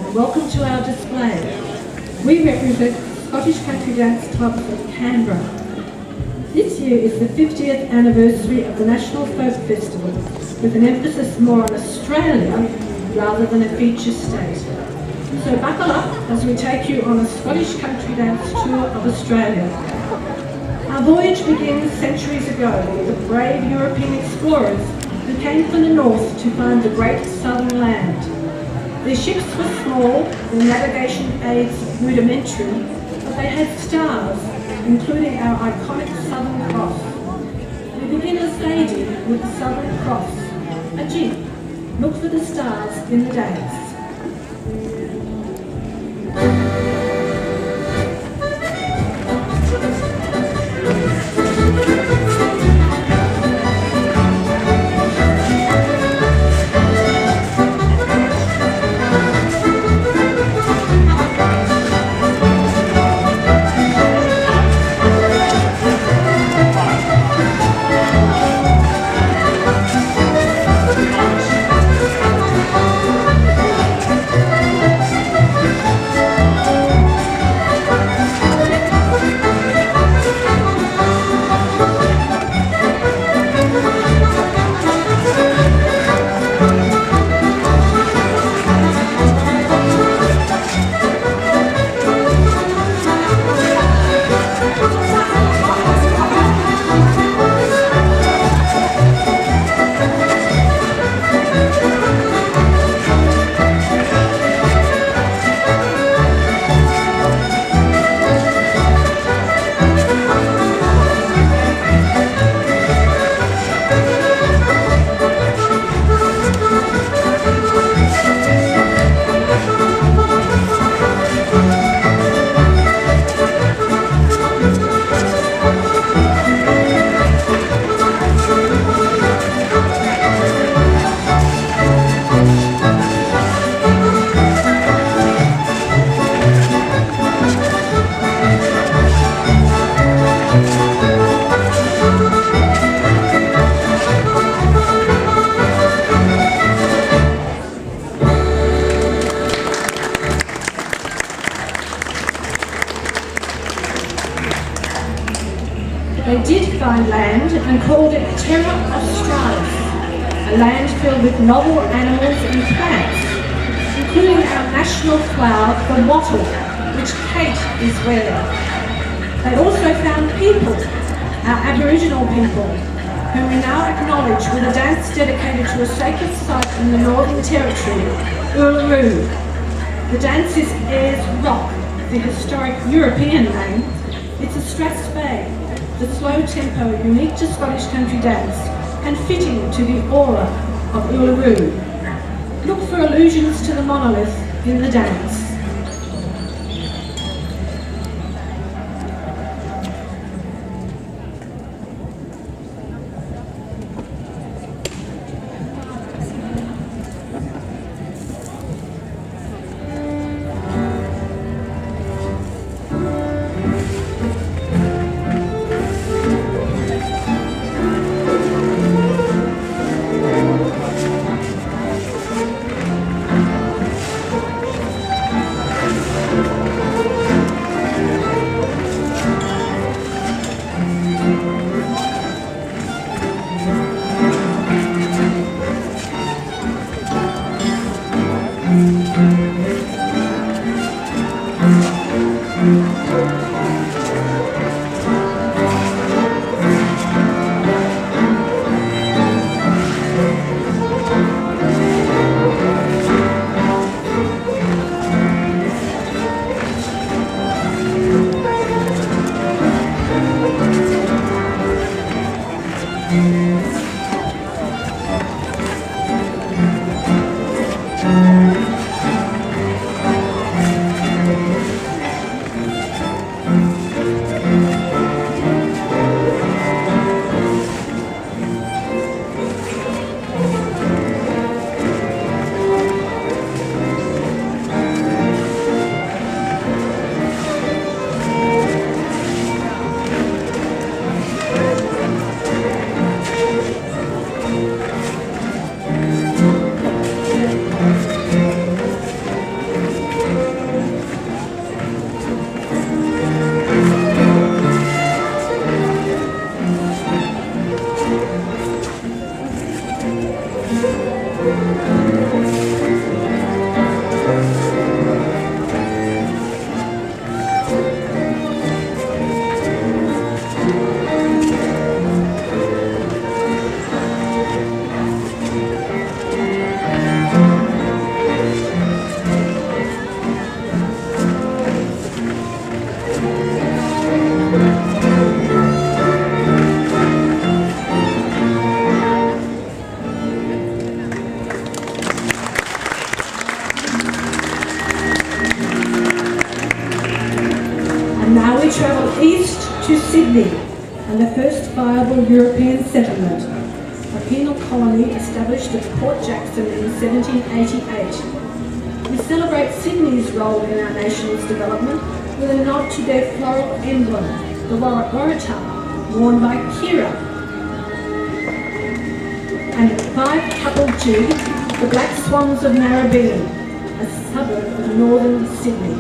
and welcome to our display. We represent Scottish country dance clubs of Canberra. This year is the 50th anniversary of the National Folk Festival, with an emphasis more on Australia rather than a feature state. So buckle up as we take you on a Scottish country dance tour of Australia. Our voyage begins centuries ago with the brave European explorers who came from the north to find the great southern land. Their ships were small, their navigation aids rudimentary, but they had stars, including our iconic Southern Cross. We begin as they did with the Southern Cross, a jig. Look for the stars in the dance. They did find land and called it Terra Australis, a land filled with novel animals and plants, including our national flower, the wattle, which Kate is wearing. They also found people, our Aboriginal people, whom we now acknowledge with a dance dedicated to a sacred site in the Northern Territory, Uluru. The dance is Ayers Rock, the historic European name. It's a strathspey, the slow tempo unique to Scottish country dance and fitting to the aura of Uluru. Look for allusions to the monolith in the dance. identifiable European settlement, a penal colony established at Port Jackson in 1788. We celebrate Sydney's role in our nation's development with a nod to their floral emblem, the waratah, worn by Kira, and the five-coupled jig, the Black Swans of Narrabeen, a suburb of northern Sydney.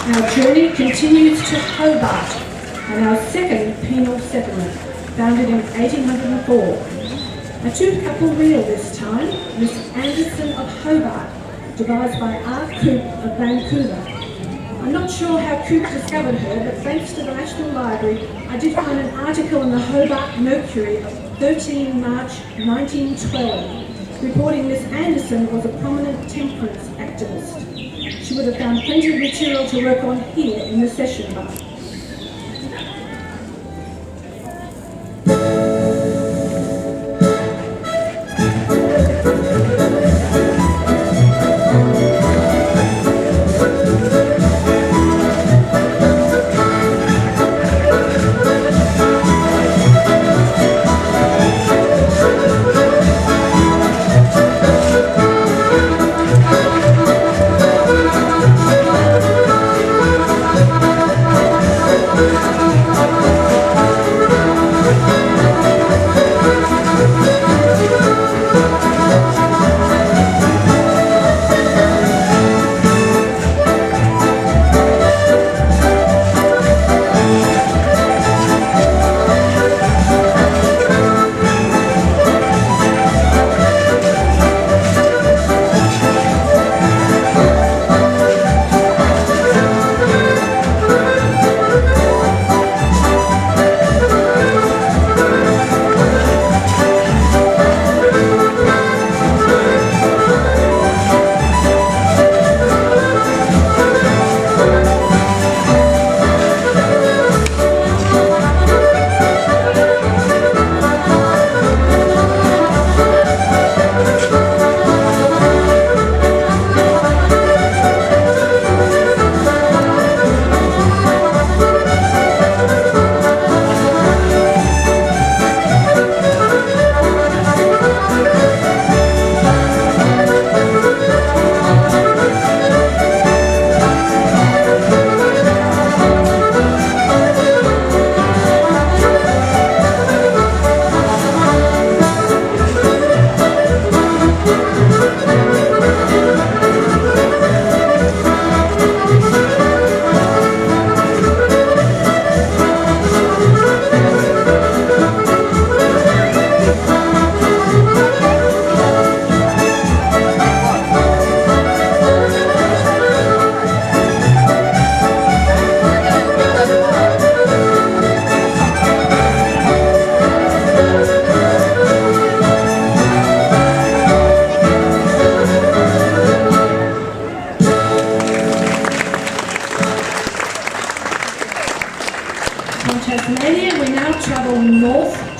Our journey continues to Hobart and our second penal settlement, founded in 1804. A two-couple reel this time, Miss Anderson of Hobart, devised by R. Coupe of Vancouver. I'm not sure how Coupe discovered her, but thanks to the National Library, I did find an article in the Hobart Mercury of 13 March 1912, reporting Miss Anderson was a prominent temperance activist. She would have found plenty of material to work on here in the session bar.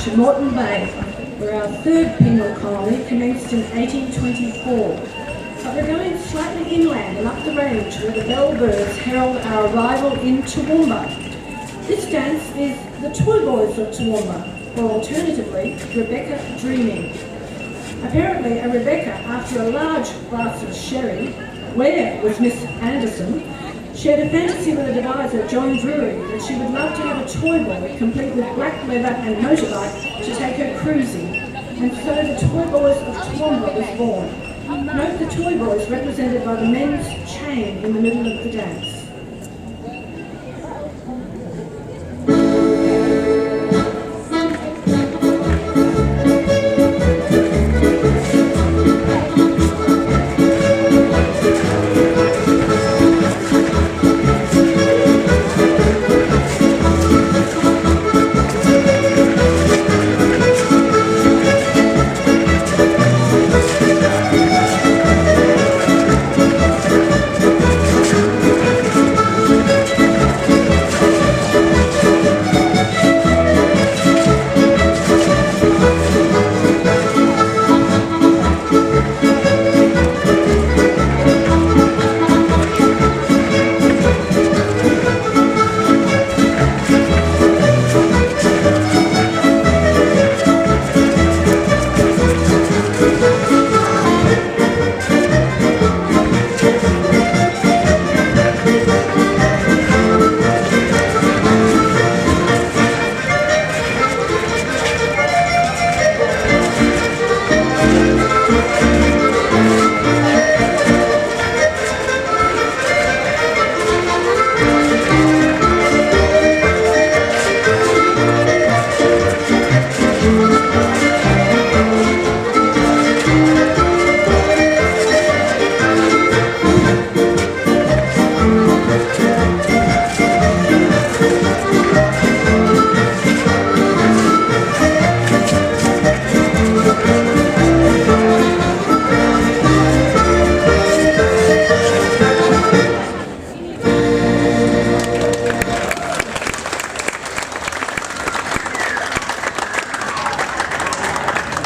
to Moreton Bay, where our third penal colony commenced in 1824. But we're going slightly inland and up the range where the bellbirds herald our arrival in Toowoomba. This dance is the Toyboys of Toowoomba, or alternatively, Rebecca Dreaming. Apparently, a Rebecca, after a large glass of sherry, where was Miss Anderson, shared a fantasy with a deviser, John Drewry, that she would love to have a toy boy complete with black leather and motorbike to take her cruising, and so the Toyboys of Toowoomba was born. Note the Toyboys represented by the men's chain in the middle of the dance.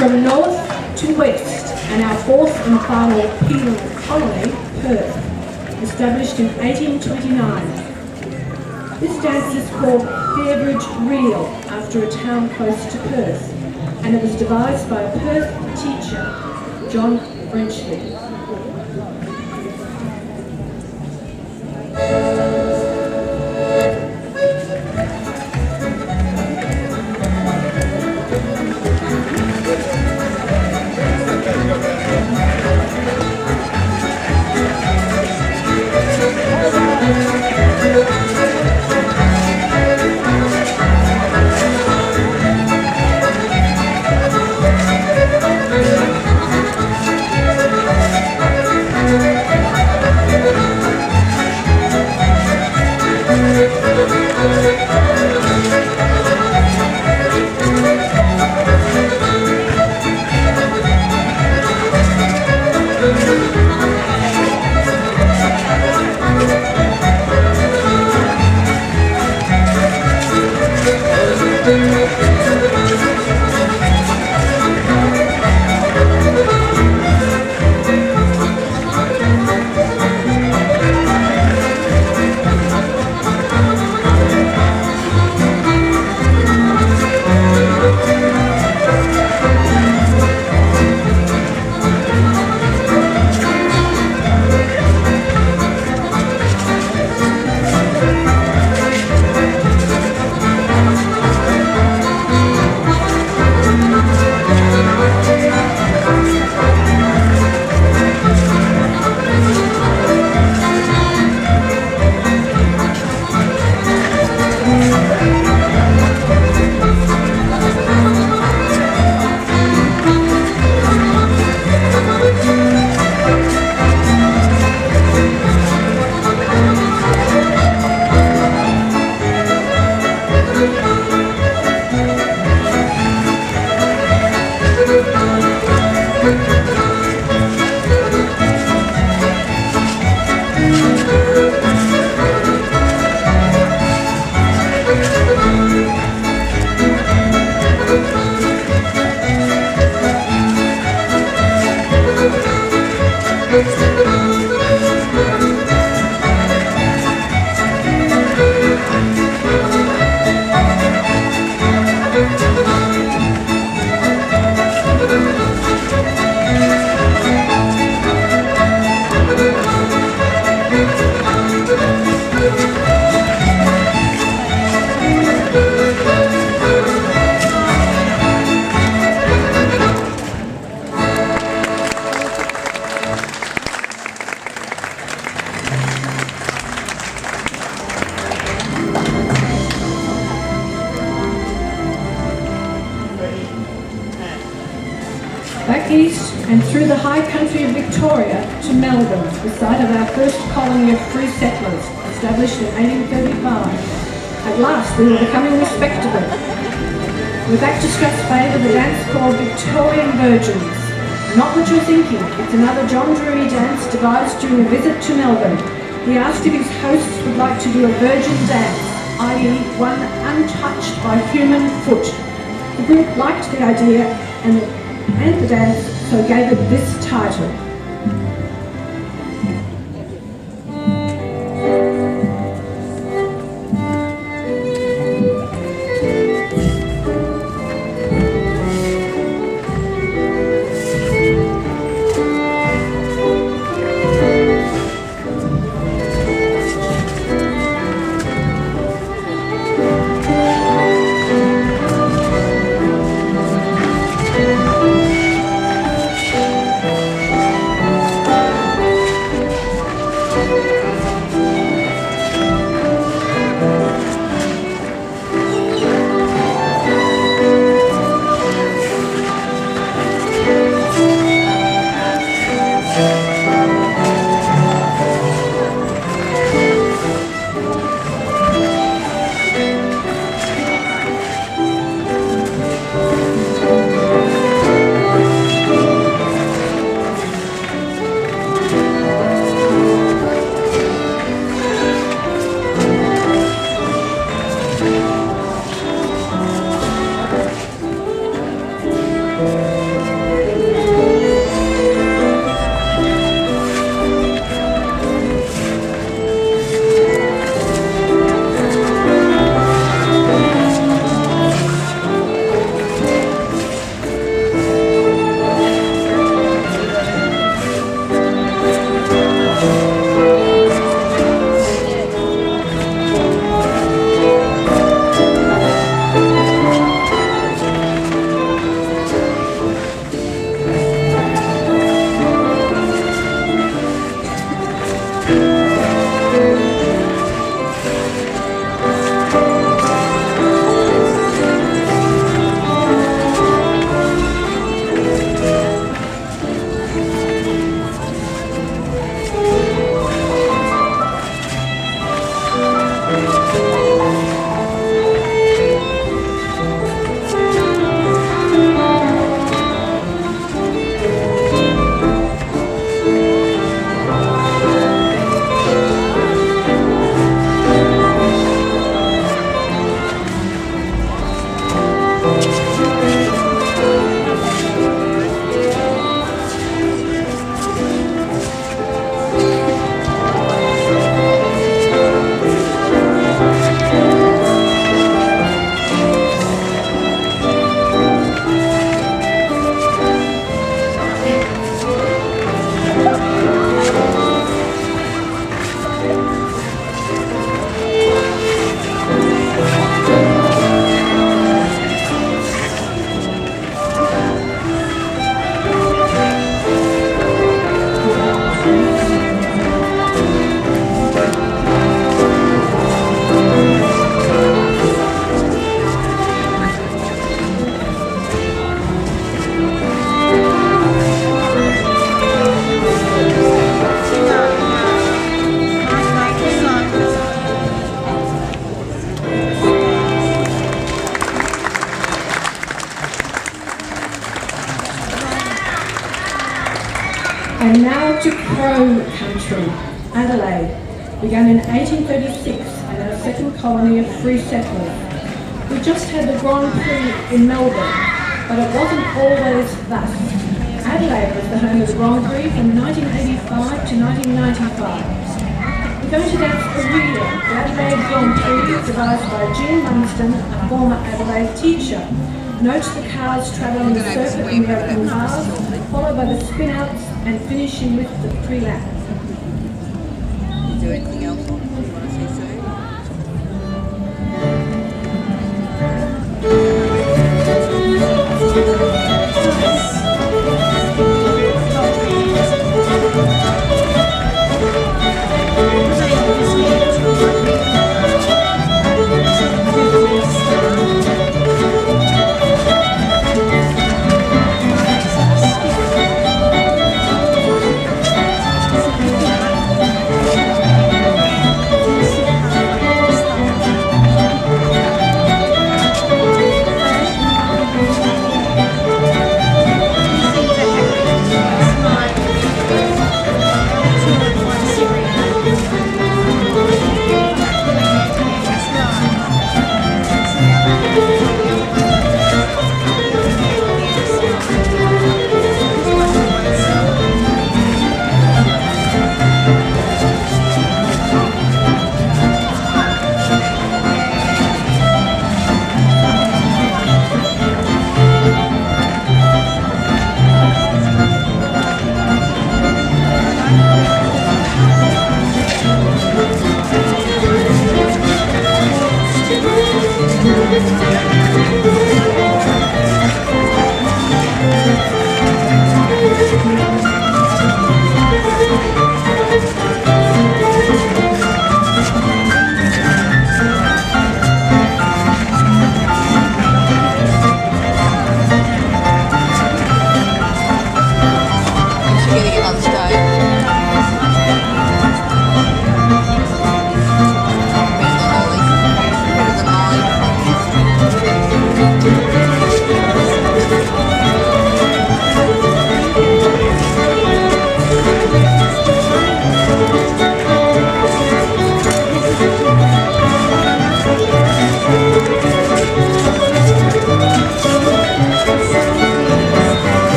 From north to west, and our fourth and final penal colony, Perth, established in 1829. This dance is called Fairbridge Reel, after a town close to Perth, and it was devised by a Perth teacher, John Frenchley. Back east and through the high country of Victoria to Melbourne, the site of our first colony of free settlers, established in 1835. At last we were becoming respectable. We're back to Strathspey with a dance called Victorian Virgins. Not what you're thinking, it's another John Drewry dance devised during a visit to Melbourne. He asked if his hosts would like to do a virgin dance, i.e. one untouched by human foot. The group liked the idea and the dance, so gave it this title. And now to Crow country, Adelaide, began in 1836 and our second colony of free settlers. We just had the Grand Prix in Melbourne, but it wasn't always thus. Adelaide was the home of the Grand Prix from 1985 to 1995. We're going to dance Olivia, the Adelaide Grand Prix, devised by Jean Munston, a former Adelaide teacher. Note the cars travel on the circuit in the open bars, followed by the spin-outs and finishing with the pre-lap. Is there anything else you want to say soon?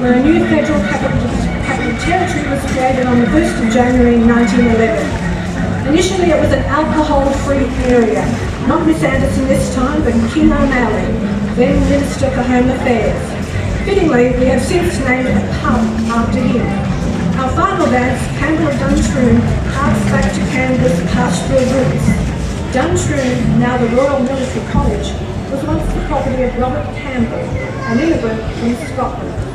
Where a new federal capital territory was created on the 1st of January 1911. Initially it was an alcohol-free area, not Miss Anderson this time, but King O'Malley, then Minister for Home Affairs. Fittingly, we have since named a pub after him. Our final dance, Canberra Duntroon, harks back to Canberra's pastoral roots. Duntroon, now the Royal Military College, was once the property of Robert Campbell, an immigrant from Scotland.